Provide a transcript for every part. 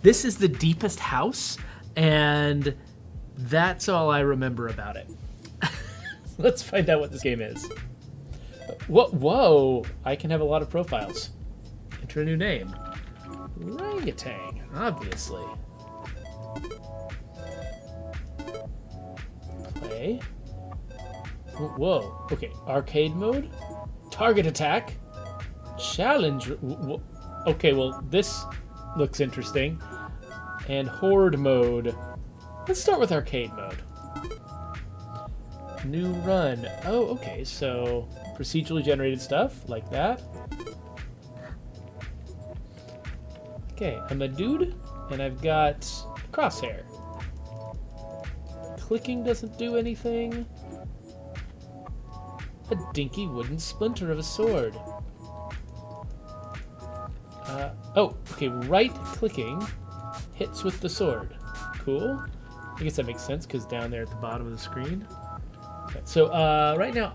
This is the deepest house, and that's all I remember about it. Let's find out what this game is. Whoa! I can have a lot of profiles. Enter a new name. Orangutan, obviously. Play. Whoa. Okay, arcade mode. Target attack. Challenge. Okay, well, this looks interesting. And horde mode. Let's start with arcade mode. New run. Oh, okay, so procedurally generated stuff like that. Okay, I'm a dude, and I've got crosshair. Clicking doesn't do anything. A dinky wooden splinter of a sword. Oh, okay, right-clicking hits with the sword. Cool. I guess that makes sense, because down there at the bottom of the screen. Okay, so, right now,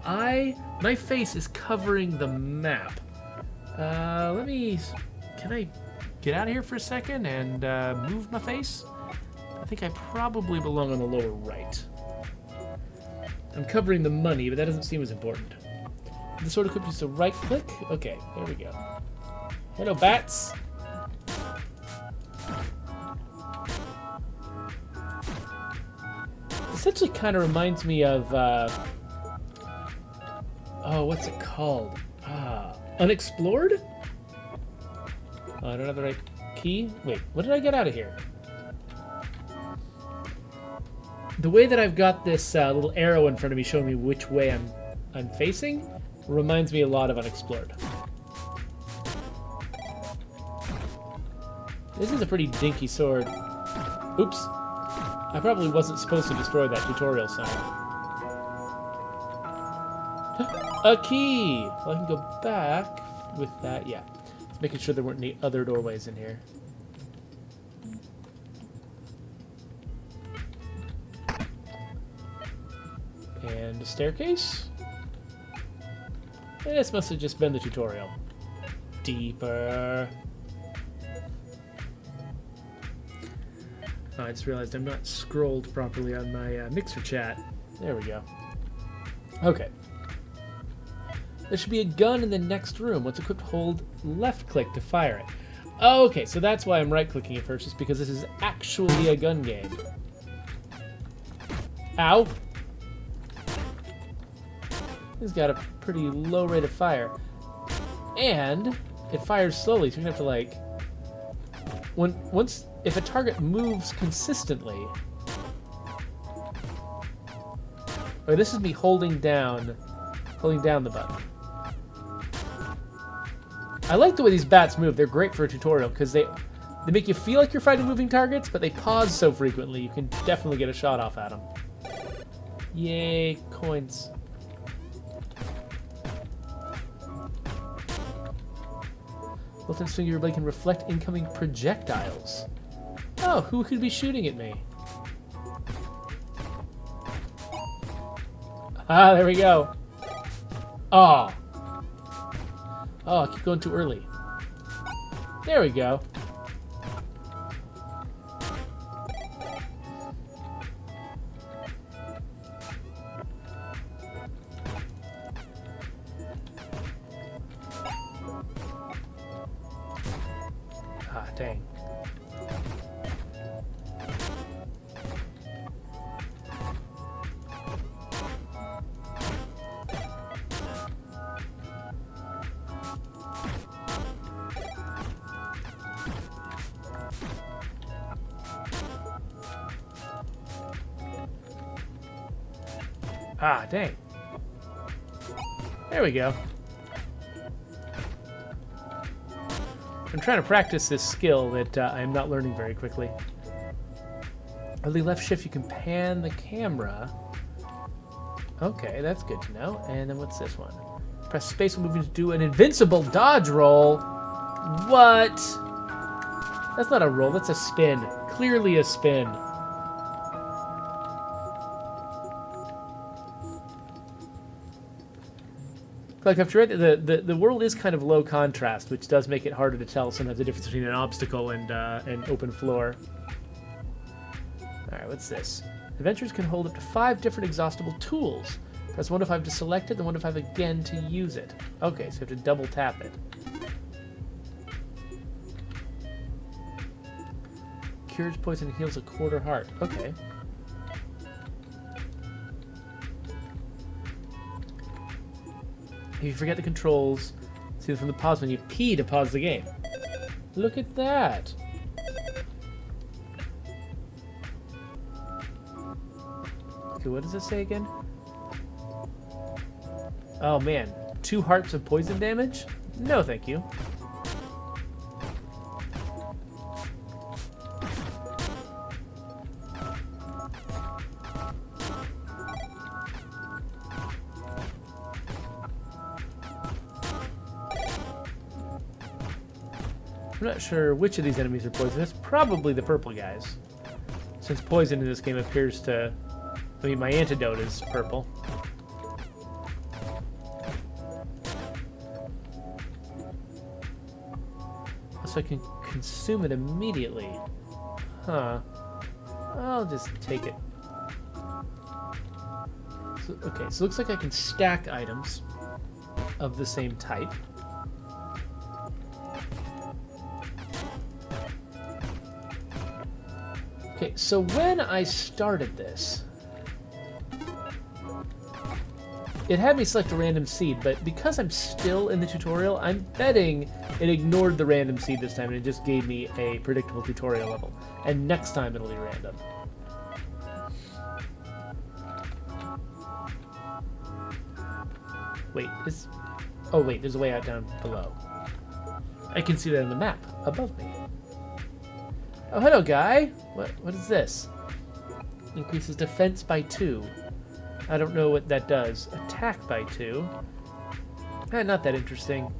my face is covering the map. Can I get out of here for a second and move my face? I think I probably belong on the lower right. I'm covering the money, but that doesn't seem as important. The sword equipped is to right-click. Okay, there we go. Hello, bats. This actually kind of reminds me of, oh, what's it called? Unexplored? Oh, I don't have the right key. Wait, what did I get out of here? The way that I've got this little arrow in front of me showing me which way I'm facing reminds me a lot of Unexplored. This is a pretty dinky sword. Oops. I probably wasn't supposed to destroy that tutorial sign. A key! Well, I can go back with that. Yeah. Just making sure there weren't any other doorways in here. And a staircase? This must have just been the tutorial. Deeper. Oh, I just realized I'm not scrolled properly on my mixer chat. There we go. Okay. There should be a gun in the next room. Once equipped, hold left click to fire it. Oh, okay, so that's why I'm right clicking it first, is because this is actually a gun game. Ow! He's got a pretty low rate of fire. And it fires slowly, so you're gonna have to like if a target moves consistently. Oh, this is me holding down the button. I like the way these bats move. They're great for a tutorial because they make you feel like you're fighting moving targets, but they pause so frequently you can definitely get a shot off at them. Yay, coins. Built-in singular blade can reflect incoming projectiles. Oh, who could be shooting at me? Ah, there we go. Oh. Oh, I keep going too early. There we go. Ah, dang. Ah, dang. There we go. I'm trying to practice this skill that I'm not learning very quickly. Early left shift, you can pan the camera. Okay, that's good to know. And then what's this one? Press space when moving to do an invincible dodge roll. What? That's not a roll, that's a spin. Clearly a spin. Like I've read the world is kind of low contrast, which does make it harder to tell sometimes the difference between an obstacle and an open floor. All right, what's this? Adventurers can hold up to 5 different exhaustible tools. Press 1 to 5 to select it, then 1 to 5 again to use it. Okay, so you have to double tap it. Cures poison and heals a quarter heart. Okay. If you forget the controls, see them from the pause menu, P to pause the game. Look at that! Okay, what does this say again? Oh man, 2 hearts of poison damage? No, thank you. I'm not sure which of these enemies are poisonous. Probably the purple guys. Since poison in this game appears to... I mean, my antidote is purple. So I can consume it immediately. Huh. I'll just take it. So, okay, so it looks like I can stack items of the same type. Okay, so when I started this, it had me select a random seed, but because I'm still in the tutorial, I'm betting it ignored the random seed this time and it just gave me a predictable tutorial level. And next time it'll be random. Wait, oh wait, there's a way out down below. I can see that on the map above me. Oh, hello, guy. What is this? Increases defense by 2. I don't know what that does. Attack by 2. Not that interesting.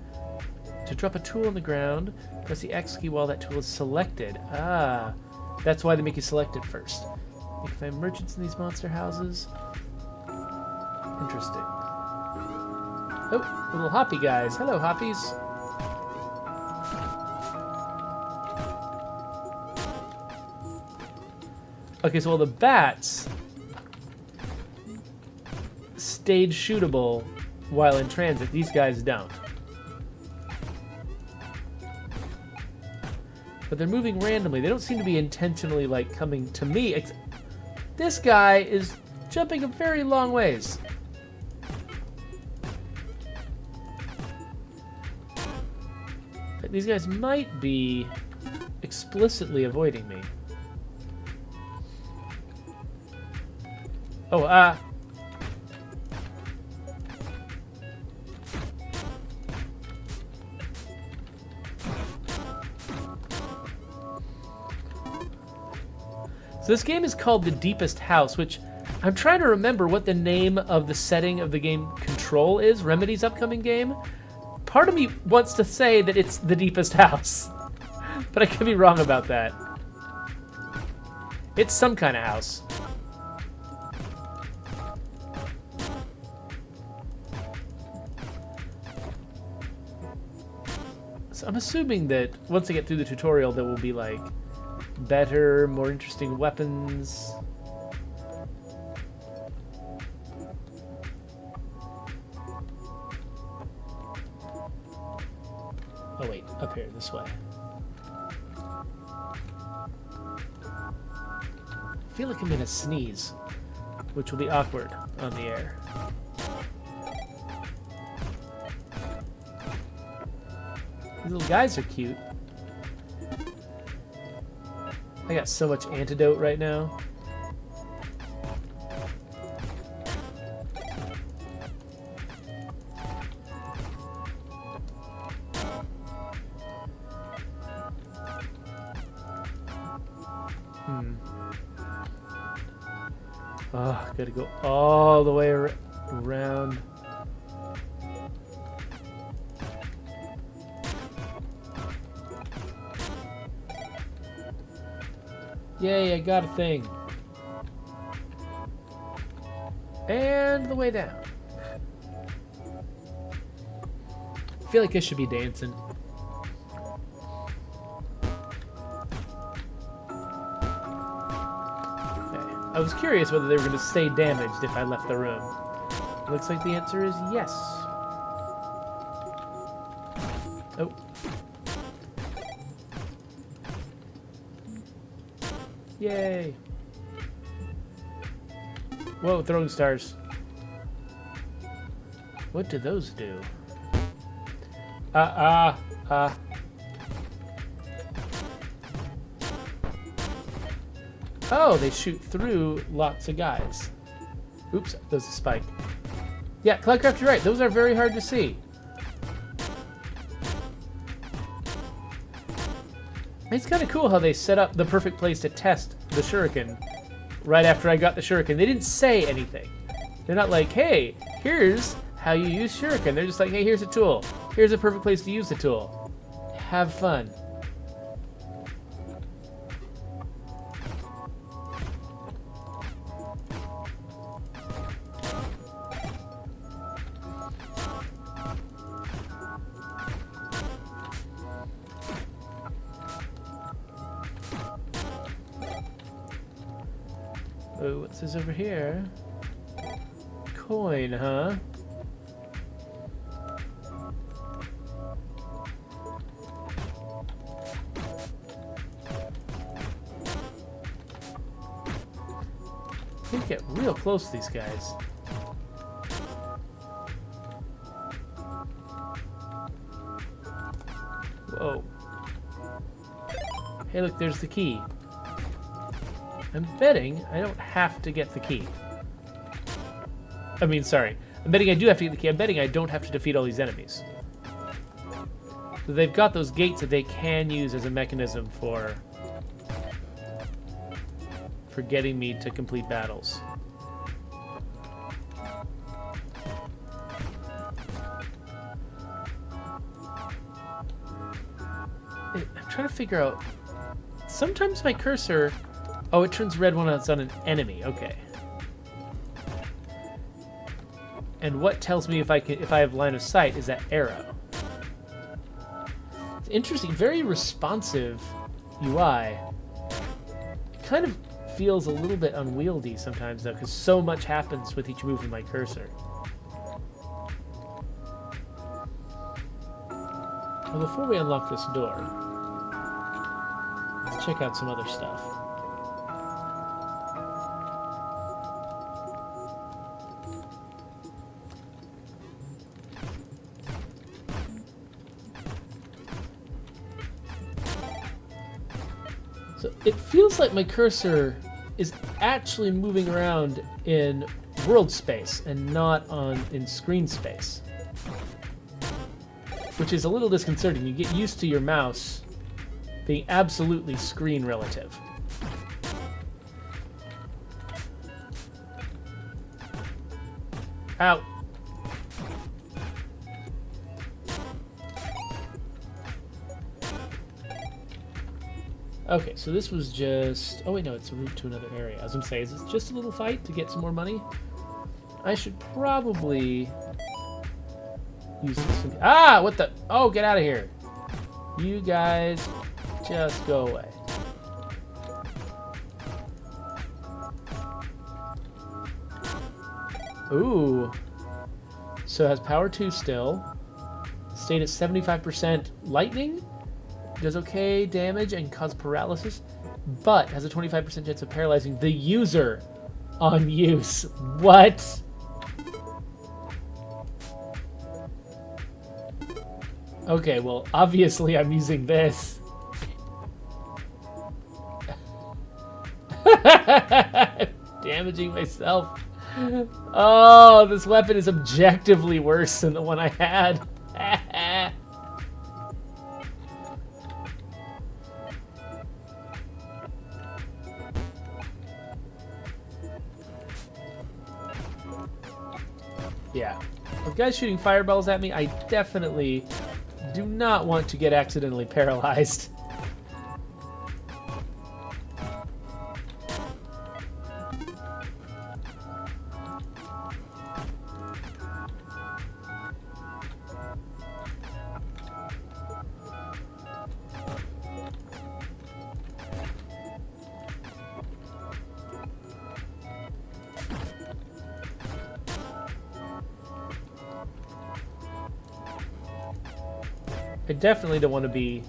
To drop a tool on the ground, press the X key while that tool is selected. Ah, that's why they make you select it first. You can find merchants in these monster houses. Interesting. Oh, little hoppy guys. Hello, hoppies. Okay, so all the bats stayed shootable while in transit. These guys don't. But they're moving randomly. They don't seem to be intentionally, like, coming to me. This guy is jumping a very long ways. But these guys might be explicitly avoiding me. Oh, So this game is called The Deepest House, which I'm trying to remember what the name of the setting of the game Control is, Remedy's upcoming game. Part of me wants to say that it's The Deepest House, but I could be wrong about that. It's some kind of house. So I'm assuming that once I get through the tutorial, there will be like better, more interesting weapons. Oh wait, up here, this way. I feel like I'm gonna sneeze, which will be awkward on the air. These little guys are cute. I got so much antidote right now. Oh, gotta go all the way around. Yay, I got a thing. And the way down. feel like I should be dancing. I was curious whether they were going to stay damaged if I left the room. Looks like the answer is yes. Oh. Yay. Whoa, throwing stars. What do those do? Oh, they shoot through lots of guys. Oops, that was a spike. Yeah, Cloudcraft, you're right. Those are very hard to see. It's kind of cool how they set up the perfect place to test the shuriken right after I got the shuriken. They didn't say anything. They're not like, hey, here's how you use shuriken. They're just like, hey, here's a tool. Here's a perfect place to use the tool. Have fun. Oh, what's this over here? Coin, huh? I need to get real close to these guys. Whoa. Hey, look, there's the key. I'm betting I don't have to get the key. I mean, sorry. I'm betting I do have to get the key. I'm betting I don't have to defeat all these enemies. So they've got those gates that they can use as a mechanism for getting me to complete battles. I'm trying to figure out... Sometimes my cursor... Oh, it turns red when it's on an enemy. Okay. And what tells me if I have line of sight is that arrow. It's interesting, very responsive UI. Kind of feels a little bit unwieldy sometimes though, because so much happens with each move of my cursor. Well, before we unlock this door, let's check out some other stuff. So it feels like my cursor is actually moving around in world space and not in screen space, which is a little disconcerting. You get used to your mouse being absolutely screen relative. Ow. Okay, so this was just... Oh, wait, no, it's a route to another area. As I'm saying, is this just a little fight to get some more money? I should probably use this... Ah, what the... Oh, get out of here. You guys just go away. Ooh. So it has power 2 still. Stayed at 75% lightning. Does okay damage and cause paralysis, but has a 25% chance of paralyzing the user on use. What? Okay, well, obviously I'm using this. Damaging myself. Oh, this weapon is objectively worse than the one I had. Yeah. With guys shooting fireballs at me, I definitely do not want to get accidentally paralyzed. I definitely don't want to be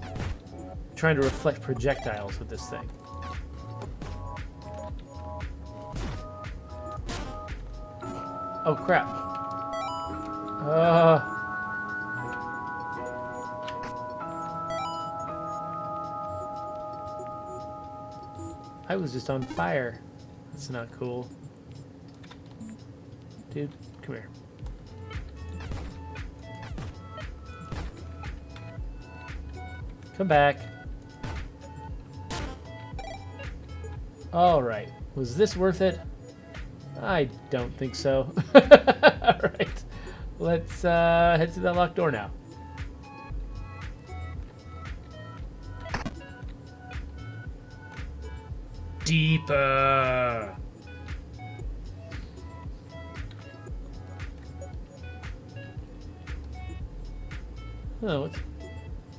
trying to reflect projectiles with this thing. Oh, crap. I was just on fire. That's not cool. Dude, come here. Come back. Alright. Was this worth it? I don't think so. Alright. Let's head to that locked door now. Deeper! Oh,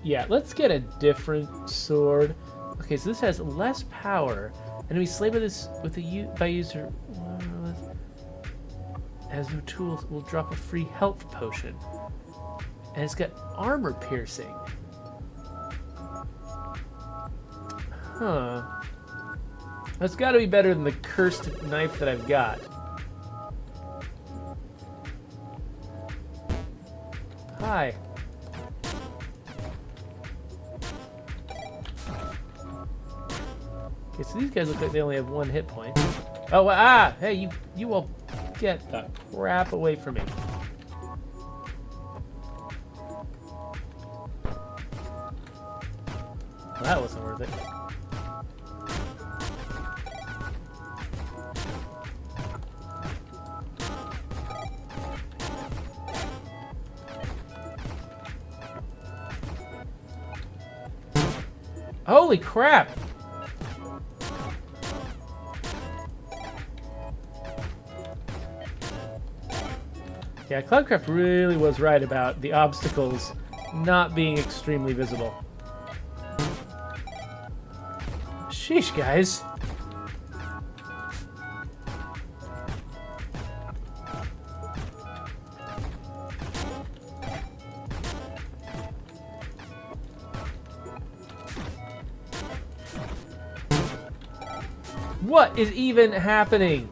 yeah, let's get a different sword. Okay, so this has less power. Enemy slay by this with by user has no tools will drop a free health potion. And it's got armor piercing. Huh. That's got to be better than the cursed knife that I've got. Hi. Okay, so these guys look like they only have 1 hit point. Oh, hey, you all get the crap away from me. Well, that wasn't worth it. Holy crap! Yeah, Cloudcraft really was right about the obstacles not being extremely visible. Sheesh, guys. What is even happening?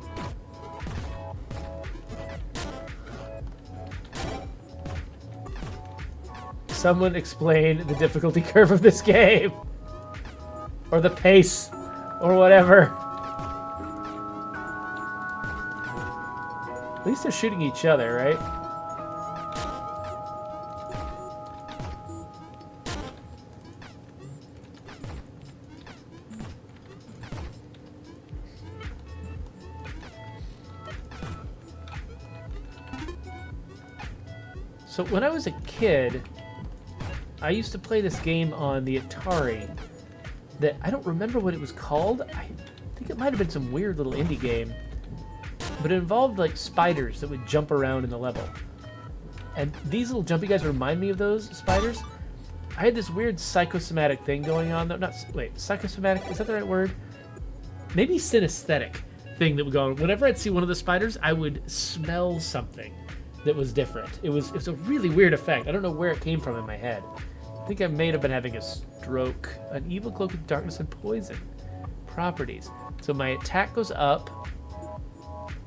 Someone explain the difficulty curve of this game. Or the pace. Or whatever. At least they're shooting each other, right? So when I was a kid, I used to play this game on the Atari that I don't remember what it was called. I think it might have been some weird little indie game, but it involved like spiders that would jump around in the level. And these little jumpy guys remind me of those spiders. I had this weird psychosomatic thing going on. Wait, psychosomatic, is that the right word? Maybe synesthetic thing that would go on. Whenever I'd see one of the spiders, I would smell something that was different. It was a really weird effect. I don't know where it came from in my head. I think I may have been having a stroke. An evil cloak of darkness and poison. Properties. So my attack goes up.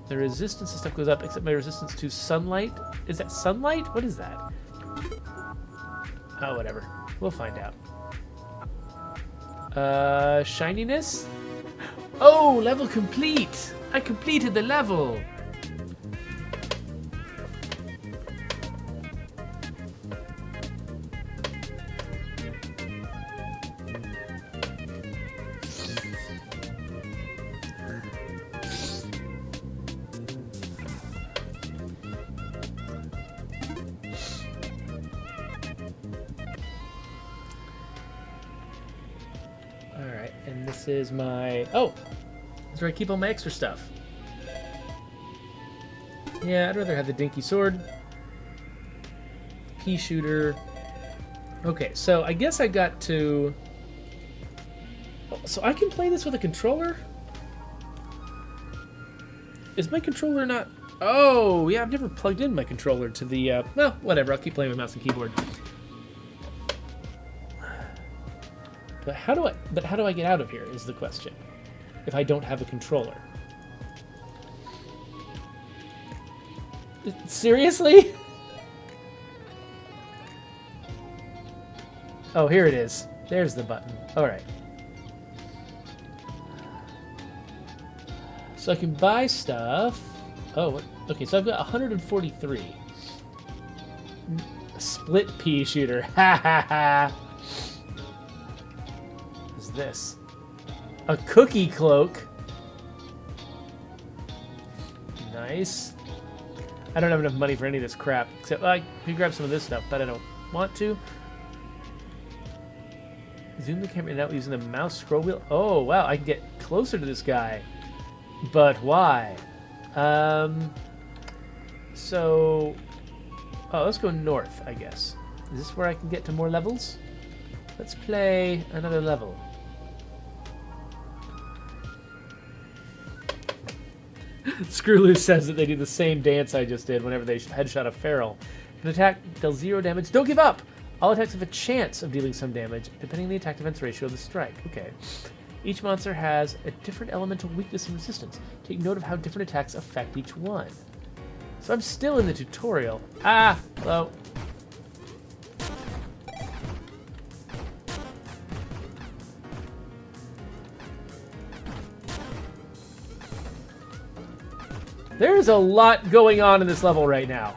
The resistance and stuff goes up, except my resistance to sunlight. Is that sunlight? What is that? Oh, whatever. We'll find out. Shininess? Oh, level complete! I completed the level! Alright, and this is my... Oh! That's where I keep all my extra stuff. Yeah, I'd rather have the dinky sword. Pea shooter. Okay, so I guess I got to... So I can play this with a controller? Is my controller not... Oh, yeah, I've never plugged in my controller to the... Well, whatever, I'll keep playing with mouse and keyboard. But how do I get out of here is the question. If I don't have a controller. Seriously? Oh, here it is. There's the button. All right. So I can buy stuff. Oh, okay. So I've got 143. A split pea shooter. Ha ha ha. What's this? A cookie cloak. Nice. I don't have enough money for any of this crap. Except I can grab some of this stuff, but I don't want to. Zoom the camera in out using the mouse scroll wheel. Oh, wow. I can get closer to this guy. But why? So... Oh, let's go north, I guess. Is this where I can get to more levels? Let's play another level. Screwloose says that they do the same dance I just did whenever they headshot a feral. If an attack deals 0 damage, don't give up! All attacks have a chance of dealing some damage, depending on the attack defense ratio of the strike. Okay. Each monster has a different elemental weakness and resistance. Take note of how different attacks affect each one. So I'm still in the tutorial. Ah! Hello. There's a lot going on in this level right now.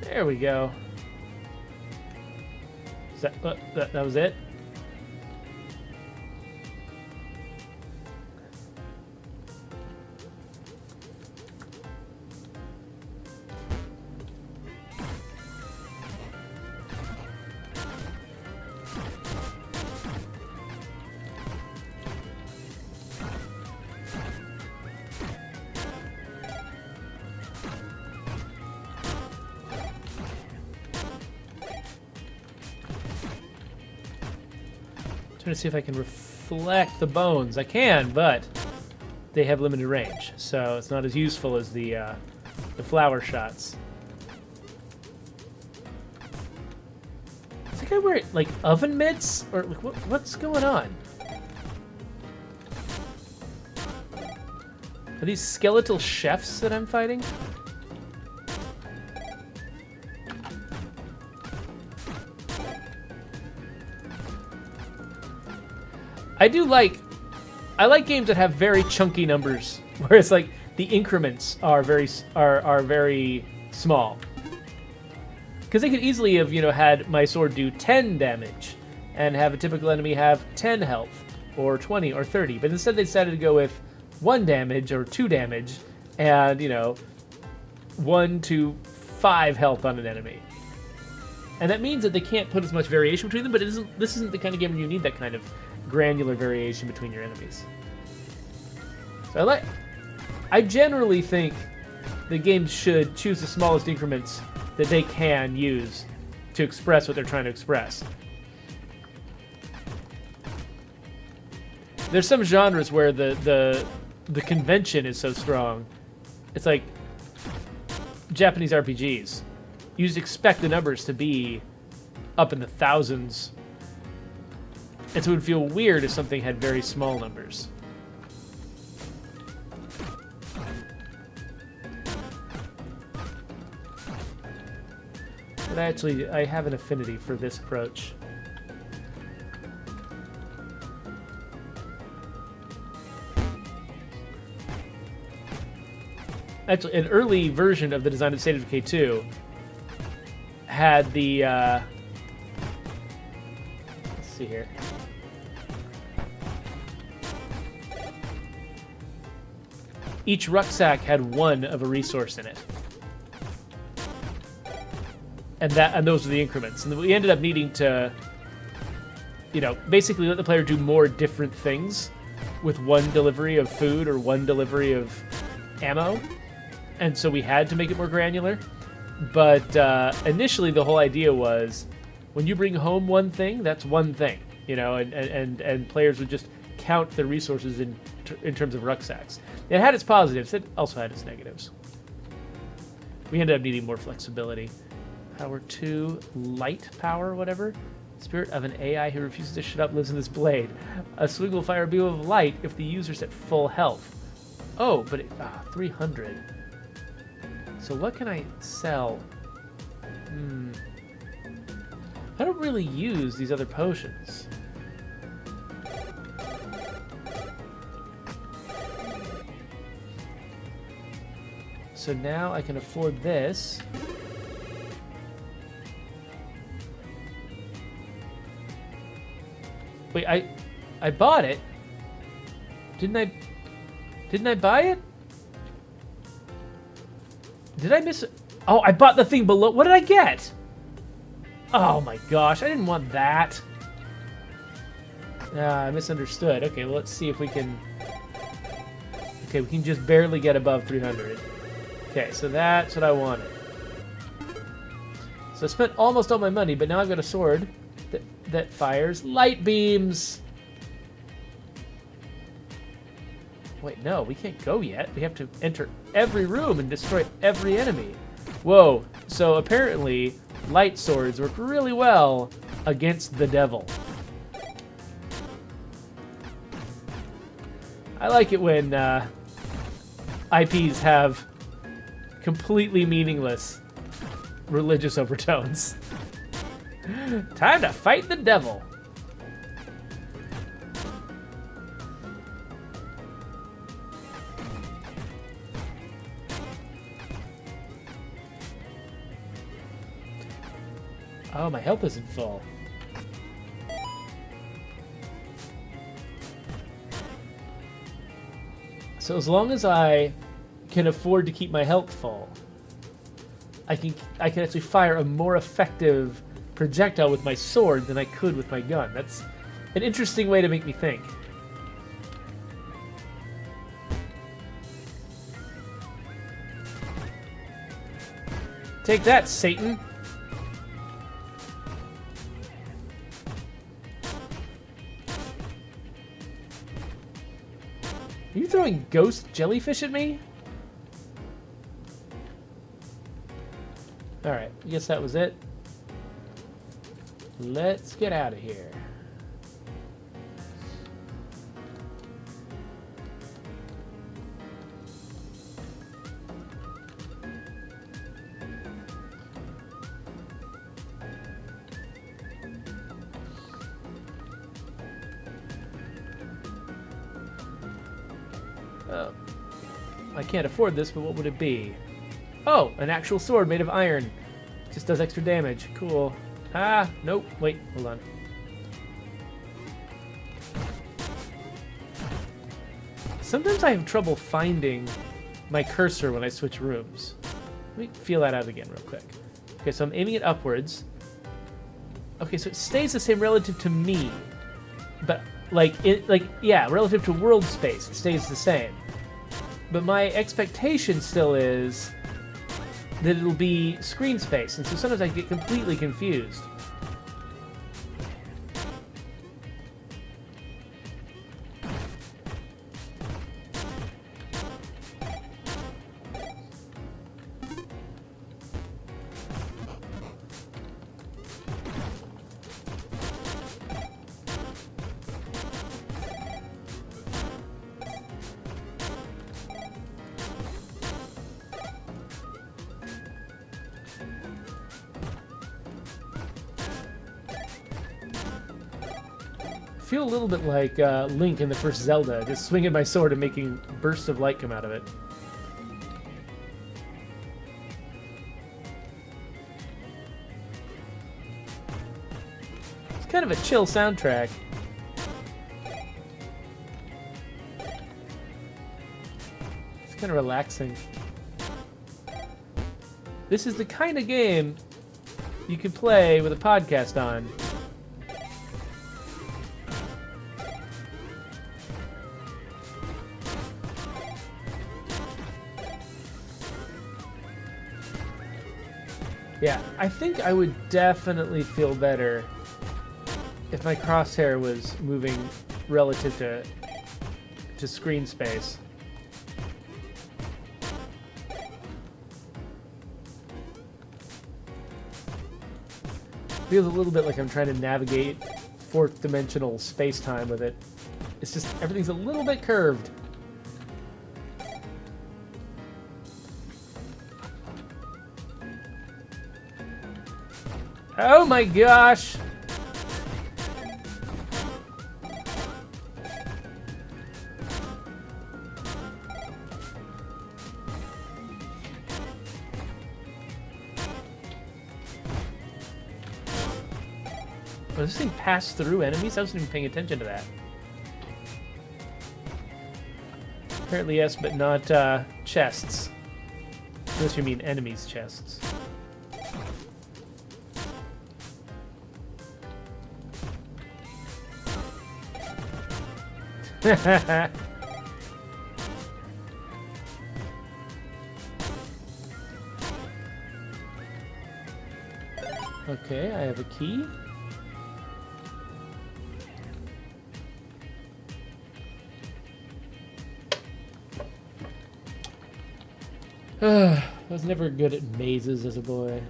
There we go. Is that was it? Trying to see if I can reflect the bones. I can, but they have limited range, so it's not as useful as the flower shots. I think I wear like oven mitts, or like, what's going on? Are these skeletal chefs that I'm fighting? I like games that have very chunky numbers, where it's like the increments are very small. Because they could easily have, had my sword do 10 damage and have a typical enemy have 10 health or 20 or 30, but instead they decided to go with 1 damage or 2 damage and, 1 to 5 health on an enemy. And that means that they can't put as much variation between them, but this isn't the kind of game where you need that kind of granular variation between your enemies. So I generally think the games should choose the smallest increments that they can use to express what they're trying to express. There's some genres where the convention is so strong. It's like Japanese RPGs. You just expect the numbers to be up in the thousands. And so it would feel weird if something had very small numbers. But actually, I have an affinity for this approach. Actually, an early version of the design of State of Decay 2 had the... let's see here. Each rucksack had 1 of a resource in it. And those were the increments. And we ended up needing to, basically let the player do more different things with 1 delivery of food or 1 delivery of ammo. And so we had to make it more granular. But initially the whole idea was When you bring home one thing, that's one thing, you know, and players would just count the resources in terms of rucksacks. It had its positives. It also had its negatives. We ended up needing more flexibility. Power 2, light power, whatever. Spirit of an AI who refuses to shut up lives in this blade. A swing will fire a beam of light if the user's at full health. Oh, but 300. So what can I sell? I don't really use these other potions. So now I can afford this. Wait, I bought it. Didn't I buy it? Did I miss it? Oh, I bought the thing below. What did I get? Oh my gosh, I didn't want that. I misunderstood. Okay, well, let's see if we can... Okay, we can just barely get above 300. Okay, so that's what I wanted. So I spent almost all my money, but now I've got a sword that fires light beams. Wait, no, we can't go yet. We have to enter every room and destroy every enemy. Whoa, so apparently light swords work really well against the devil. I like it when IPs have completely meaningless religious overtones. Time to fight the devil. Oh, my health isn't full. So as long as I can afford to keep my health full, I can actually fire a more effective projectile with my sword than I could with my gun. That's an interesting way to make me think. Take that, Satan! Are you throwing ghost jellyfish at me? Alright, I guess that was it. Let's get out of here. Oh. I can't afford this, but what would it be? Oh, an actual sword made of iron. Just does extra damage. Cool. Ah, nope. Wait, hold on. Sometimes I have trouble finding my cursor when I switch rooms. Let me feel that out again real quick. Okay, so I'm aiming it upwards. Okay, so it stays the same relative to me. But, yeah, relative to world space, it stays the same. But my expectation still is that it'll be screen space, and so sometimes I get completely confused. I feel a little bit like Link in the first Zelda, just swinging my sword and making bursts of light come out of it. It's kind of a chill soundtrack. It's kind of relaxing. This is the kind of game you could play with a podcast on. Yeah, I think I would definitely feel better if my crosshair was moving relative to screen space. Feels a little bit like I'm trying to navigate fourth dimensional space-time with it. It's just everything's a little bit curved. Oh my gosh! Does this thing pass through enemies? I wasn't even paying attention to that. Apparently yes, but not chests. Unless you mean enemies' chests. Okay, I have a key. I was never good at mazes as a boy.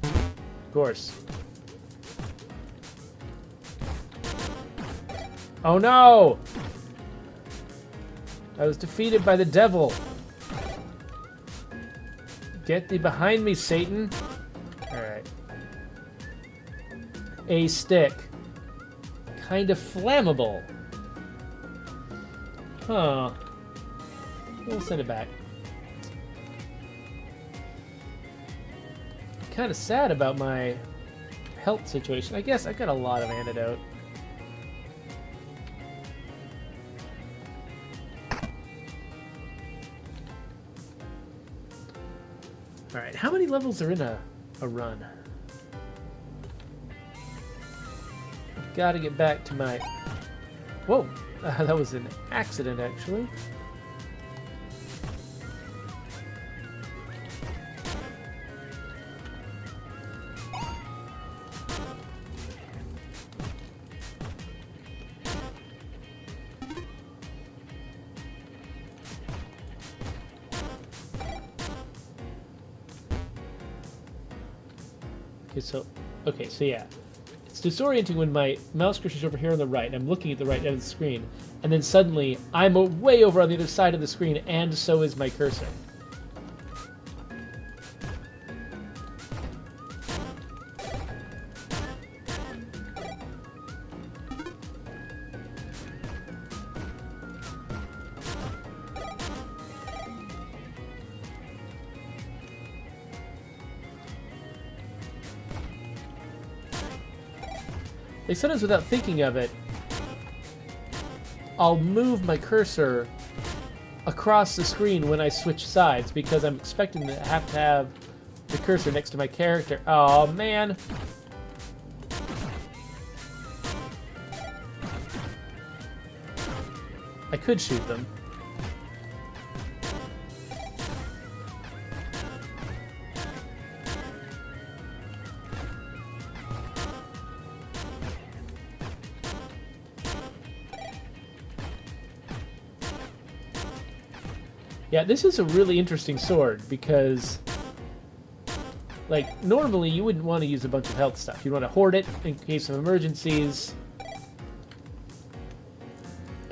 Of course. Oh no! I was defeated by the devil. Get thee behind me, Satan. Alright. A stick. Kind of flammable. Huh. We'll send it back. Kind of sad about my health situation. I guess I've got a lot of antidote. Alright, how many levels are in a run? Gotta get back to my... Whoa! That was an accident, actually. Okay, so yeah. It's disorienting when my mouse cursor is over here on the right, and I'm looking at the right end of the screen, and then suddenly I'm way over on the other side of the screen, and so is my cursor. Like, sometimes without thinking of it, I'll move my cursor across the screen when I switch sides because I'm expecting to have the cursor next to my character. Oh, man. I could shoot them. Yeah, this is a really interesting sword because, like, normally you wouldn't want to use a bunch of health stuff. You'd want to hoard it in case of emergencies.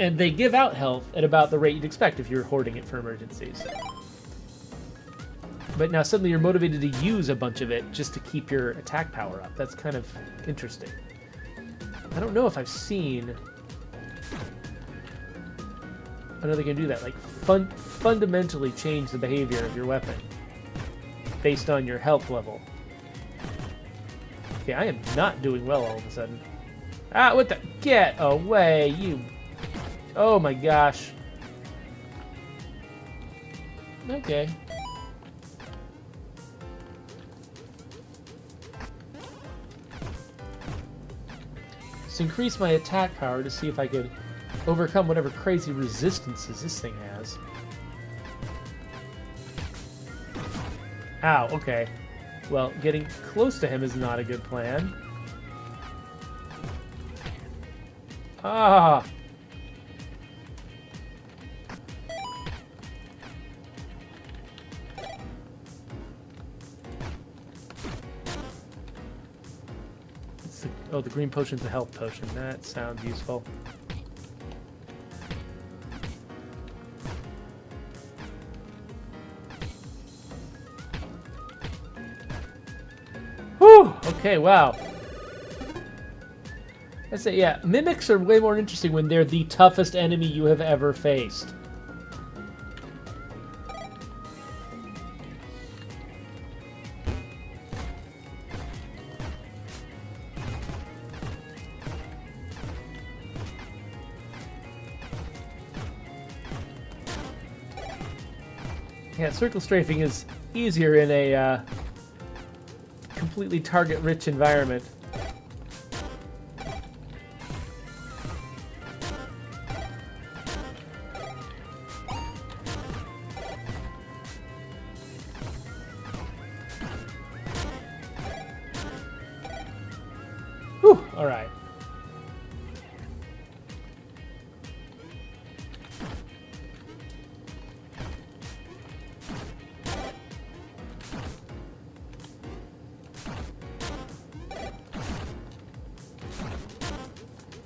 And they give out health at about the rate you'd expect if you're hoarding it for emergencies. But now suddenly you're motivated to use a bunch of it just to keep your attack power up. That's kind of interesting. I don't know if I've seen another can do that, like fundamentally change the behavior of your weapon based on your health level. Okay, I am not doing well all of a sudden. Ah, what the? Get away, you! Oh my gosh. Okay. Let's increase my attack power to see if I could overcome whatever crazy resistances this thing has. Ow, okay. Well, getting close to him is not a good plan. Ah! Oh, the green potion's a health potion. That sounds useful. Whew! Okay, wow. I say, yeah, mimics are way more interesting when they're the toughest enemy you have ever faced. Yeah, circle strafing is easier in a completely target-rich environment. Whew, all right.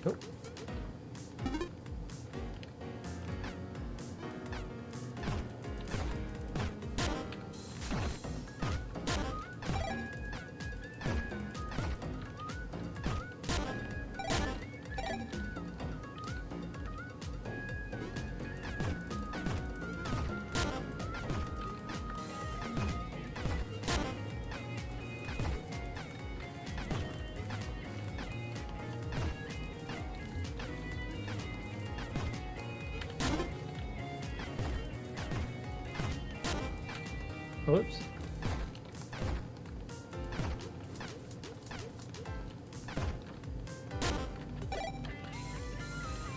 Nope. Whoops.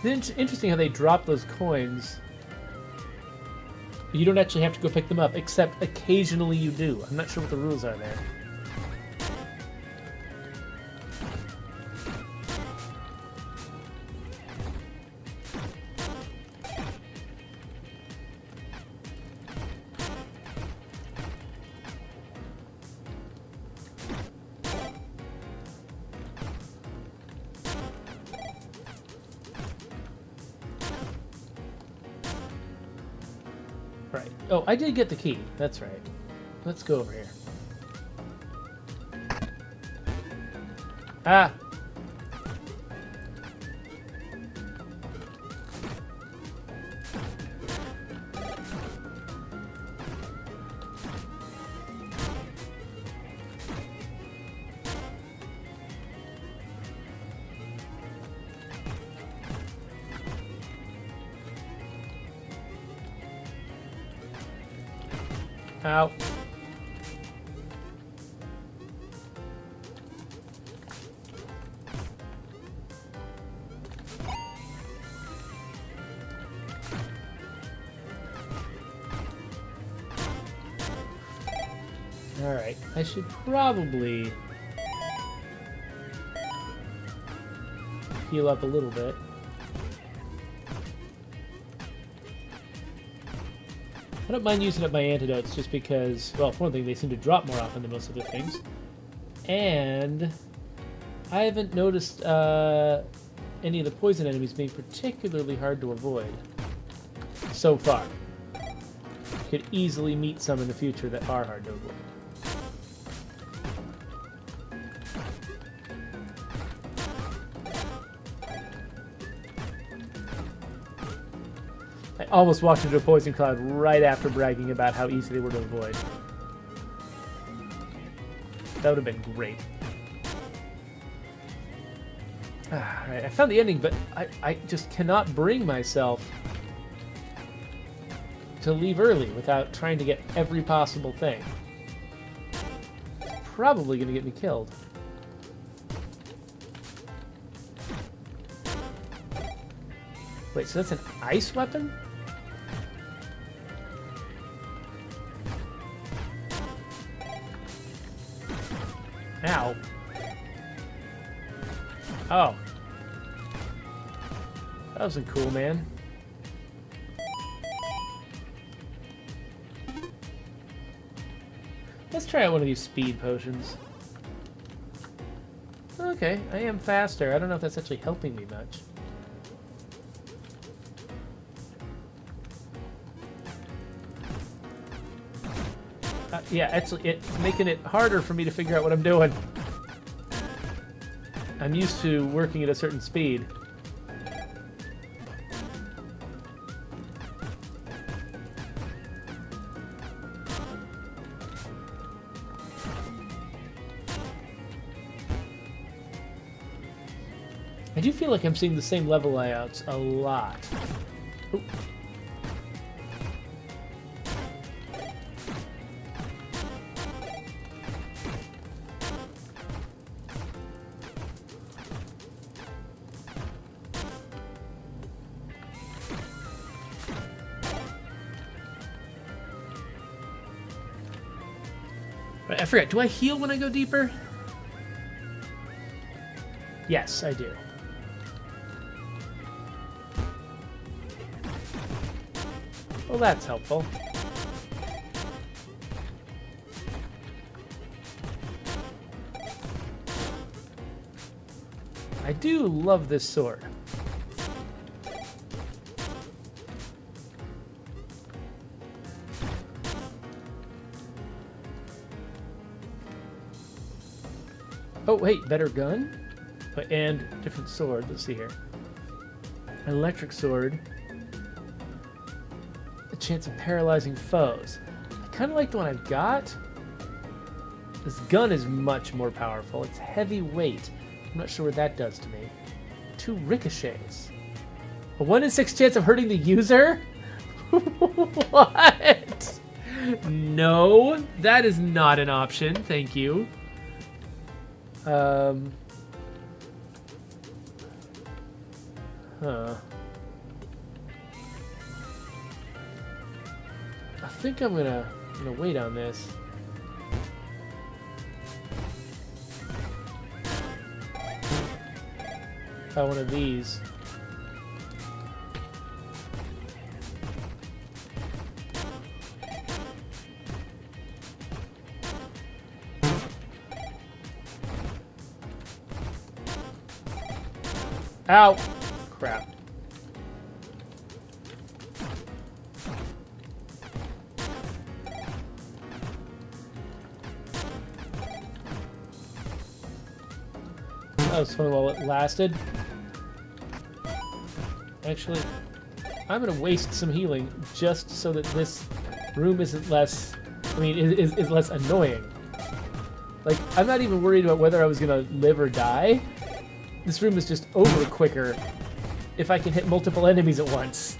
It's interesting how they drop those coins. You don't actually have to go pick them up, except occasionally you do. I'm not sure what the rules are there. Right. Oh, I did get the key. That's right. Let's go over here. Ah! Ow. Alright, I should probably heal up a little bit. I don't mind using up my antidotes just because, well, for one thing, they seem to drop more often than most other things. And I haven't noticed any of the poison enemies being particularly hard to avoid so far. Could easily meet some in the future that are hard to avoid. I almost walked into a poison cloud right after bragging about how easy they were to avoid. That would have been great. Alright, I found the ending, but I just cannot bring myself to leave early without trying to get every possible thing. It's probably going to get me killed. Wait, so that's an ice weapon? Ow. Oh. That wasn't cool, man. Let's try out one of these speed potions. Okay, I am faster. I don't know if that's actually helping me much. Yeah, actually, it's making it harder for me to figure out what I'm doing. I'm used to working at a certain speed. I do feel like I'm seeing the same level layouts a lot. Ooh. I forgot, do I heal when I go deeper? Yes, I do. Well, that's helpful. I do love this sword. Oh, wait, better gun? And different sword. Let's see here. Electric sword. A chance of paralyzing foes. I kind of like the one I've got. This gun is much more powerful. It's heavy weight. I'm not sure what that does to me. 2 ricochets. A 1 in 6 chance of hurting the user? What? No, that is not an option. Thank you. Huh. I think I'm gonna wait on this. Try one of these. Ow! Crap. That was fun while it lasted. Actually, I'm gonna waste some healing just so that this room isn't less... is less annoying. Like, I'm not even worried about whether I was gonna live or die. This room is just over quicker if I can hit multiple enemies at once.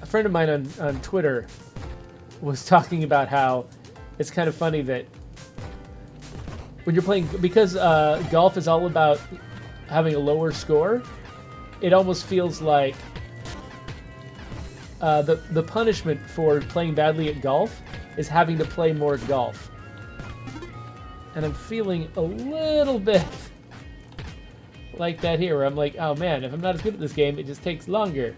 A friend of mine on Twitter was talking about how it's kind of funny that when you're playing, because golf is all about having a lower score, it almost feels like the punishment for playing badly at golf is having to play more golf. And I'm feeling a little bit like that here, where I'm like, oh man, if I'm not as good at this game, it just takes longer.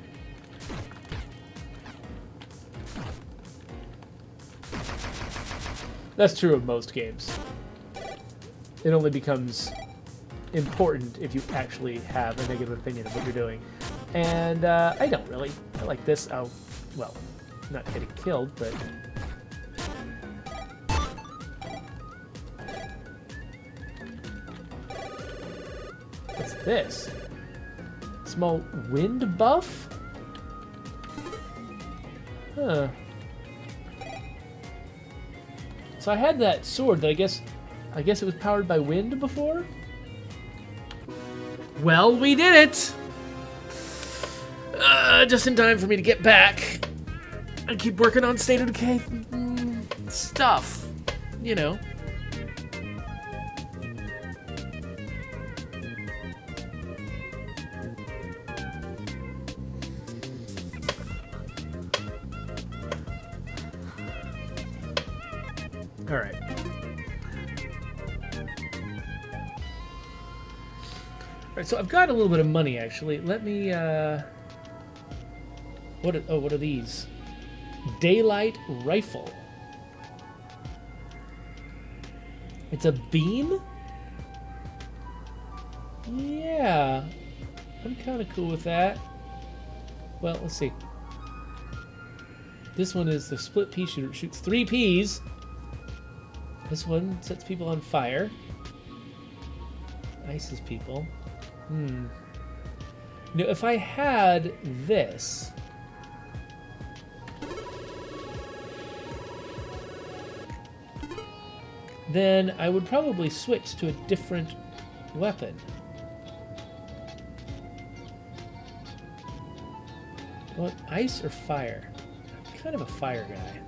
That's true of most games. It only becomes important if you actually have a negative opinion of what you're doing. And I don't really. I like this. Oh, well, not getting killed, but... What's this? Small wind buff? Huh. So I had that sword that I guess it was powered by wind before? Well, we did it! Just in time for me to get back and keep working on State of Decay stuff, you know. All right. All right, so I've got a little bit of money, actually. Let me, what are these? Daylight rifle. It's a beam? Yeah. I'm kind of cool with that. Well, let's see. This one is the split pea shooter. It shoots 3 peas. This one sets people on fire. Ices people. You know, if I had this, then I would probably switch to a different weapon. What, ice or fire? I'm kind of a fire guy.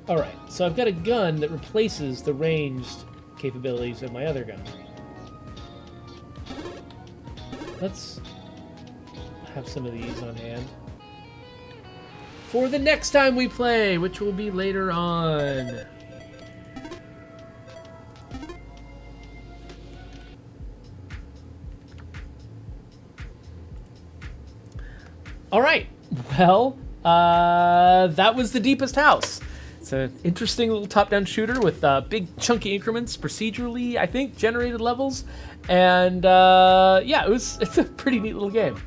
Alright, so I've got a gun that replaces the ranged capabilities of my other gun. Let's have some of these on hand for the next time we play, which will be later on. Alright, well, that was The Deepest House. It's an interesting little top-down shooter with big chunky increments, procedurally, I think, generated levels. And yeah, it's a pretty neat little game.